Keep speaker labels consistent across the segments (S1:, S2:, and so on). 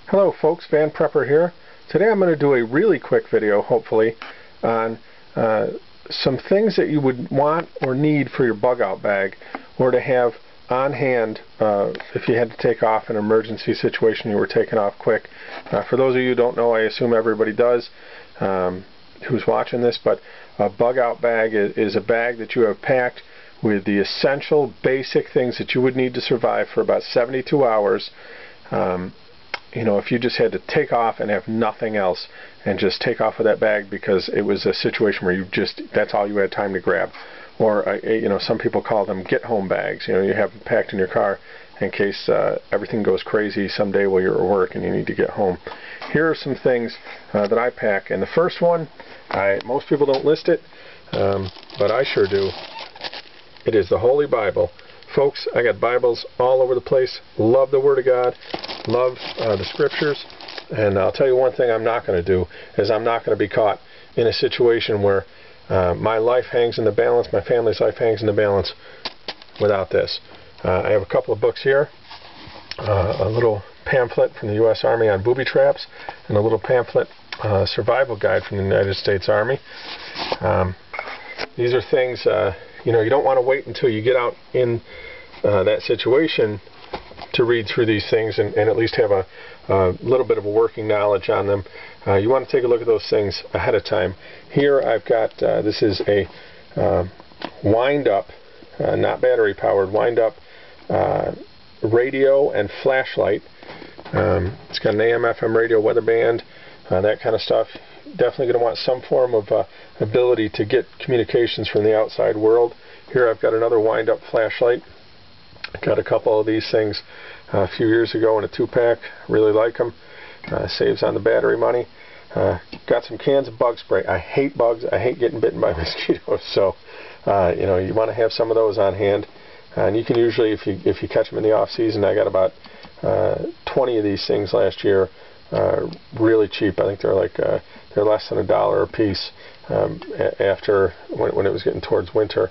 S1: Hello folks, Van Prepper here. Today I'm going to do a really quick video, hopefully, on some things that you would want or need for your bug out bag, or to have on hand if you had to take off in an emergency situation, you were taking off quick. For those of you who don't know, I assume everybody does who's watching this, but a bug out bag is a bag that you have packed with the essential basic things that you would need to survive for about 72 hours. You know, if you just had to take off and have nothing else and just take off with that bag because it was a situation where that's all you had time to grab. Or, you know, some people call them get-home bags. You know, you have them packed in your car in case everything goes crazy someday while you're at work and you need to get home. Here are some things that I pack. And the first one, most people don't list it, but I sure do. It is the Holy Bible. Folks, I got Bibles all over the place. Love the Word of God. Love the Scriptures. And I'll tell you one thing I'm not going to do is I'm not going to be caught in a situation where my life hangs in the balance, my family's life hangs in the balance without this. I have a couple of books here. A little pamphlet from the U.S. Army on booby traps and a little pamphlet survival guide from the United States Army. These are things, you know, you don't want to wait until you get out in that situation to read through these things and at least have a little bit of a working knowledge on them. You want to take a look at those things ahead of time. Here I've got, this is a wind-up, not battery-powered, wind-up radio and flashlight. It's got an AM/FM radio, weather band, that kind of stuff. Definitely going to want some form of ability to get communications from the outside world. Here I've got another wind-up flashlight. Got a couple of these things a few years ago in a 2-pack. Really like them. Saves on the battery money. Got some cans of bug spray. I hate bugs. I hate getting bitten by mosquitoes. So, you know, you want to have some of those on hand. And you can usually, if you catch them in the off season, I got about 20 of these things last year. Really cheap. I think they're like they're less than $1 a piece after when it was getting towards winter.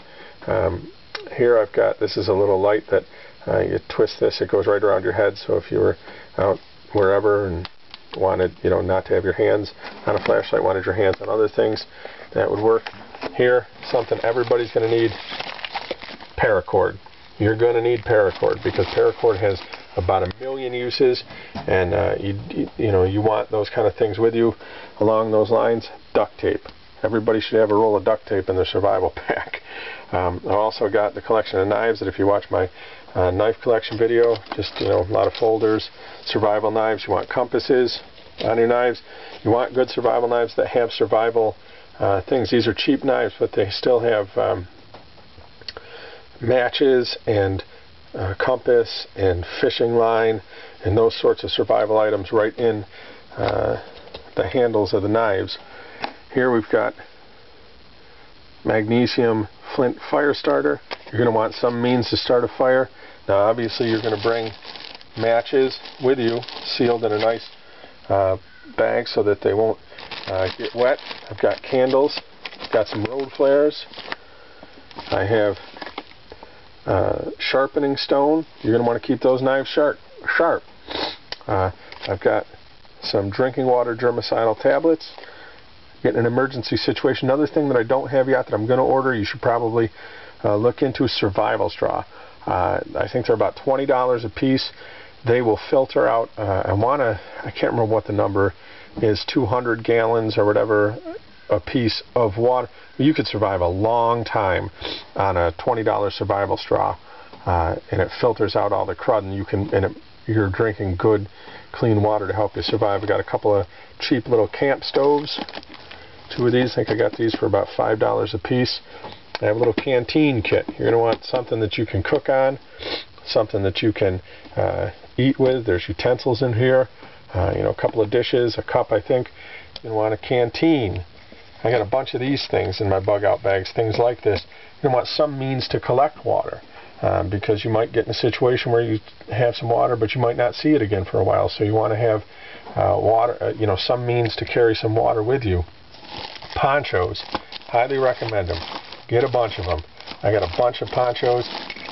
S1: Here I've got, this is a little light that you twist this, it goes right around your head, so if you were out wherever and wanted, you know, not to have your hands on a flashlight, wanted your hands on other things, that would work. Here, something everybody's going to need, paracord. You're going to need paracord because paracord has about 1 million uses, and you know, you want those kind of things with you. Along those lines, duct tape. Everybody should have a roll of duct tape in their survival pack. I've also got the collection of knives that if you watch my knife collection video, just, you know, a lot of folders, survival knives. You want compasses on your knives. You want good survival knives that have survival things. These are cheap knives, but they still have matches and compass and fishing line and those sorts of survival items right in the handles of the knives. Here we've got magnesium flint fire starter. You're going to want some means to start a fire. Now obviously you're going to bring matches with you sealed in a nice bag so that they won't get wet. I've got candles. I've got some road flares. I have sharpening stone. You're going to want to keep those knives sharp. I've got some drinking water germicidal tablets. Get in an emergency situation. Another thing that I don't have yet that I'm going to order, you should probably look into, survival straw. I think they're about $20 a piece. They will filter out, I can't remember what the number is, 200 gallons or whatever a piece of water. You could survive a long time on a $20 survival straw, and it filters out all the crud, and you're drinking good, clean water to help you survive. I got a couple of cheap little camp stoves. 2 of these, I think I got these for about $5 a piece. I have a little canteen kit. You're going to want something that you can cook on, something that you can eat with. There's utensils in here, you know, a couple of dishes, a cup, I think. You're going to want a canteen. I got a bunch of these things in my bug out bags, things like this. You're going to want some means to collect water because you might get in a situation where you have some water, but you might not see it again for a while. So you want to have water, you know, some means to carry some water with you. Ponchos, highly recommend them. Get a bunch of them. I got a bunch of ponchos.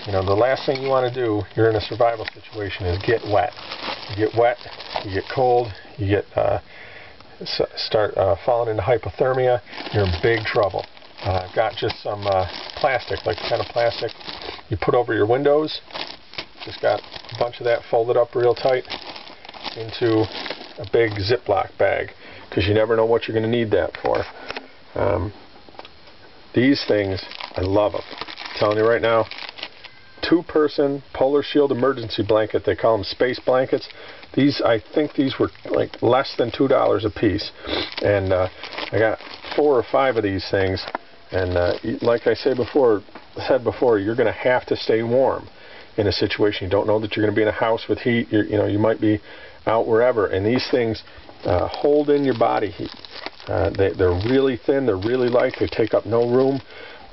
S1: You know, the last thing you want to do, you're in a survival situation, is get wet. You get wet, you get cold, you get start falling into hypothermia, you're in big trouble. I've got just some plastic, like the kind of plastic you put over your windows. Just got a bunch of that folded up real tight into a big Ziploc bag, because you never know what you're going to need that for. These things, I love them. I'm telling you right now, 2-person Polar Shield emergency blanket. They call them space blankets. These, I think these were like less than $2 a piece, and I got 4 or 5 of these things. And like I said before, you're going to have to stay warm in a situation. You don't know that you're going to be in a house with heat. You might be out wherever, and these things hold in your body heat. They're really thin, they're really light, they take up no room,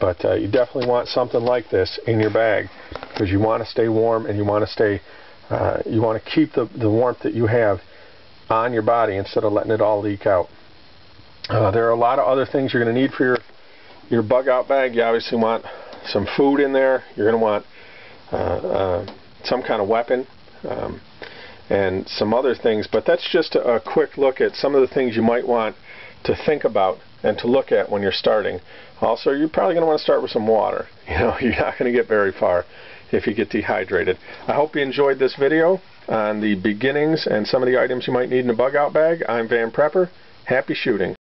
S1: but you definitely want something like this in your bag, because you want to stay warm, and you want to keep the warmth that you have on your body instead of letting it all leak out. There are a lot of other things you're going to need for your bug out bag. You obviously want some food in there. You're going to want some kind of weapon, and some other things, but that's just a quick look at some of the things you might want to think about and to look at when you're starting. Also, you're probably going to want to start with some water. You know, you're not going to get very far if you get dehydrated. I hope you enjoyed this video on the beginnings and some of the items you might need in a bug out bag. I'm Van Prepper. Happy shooting.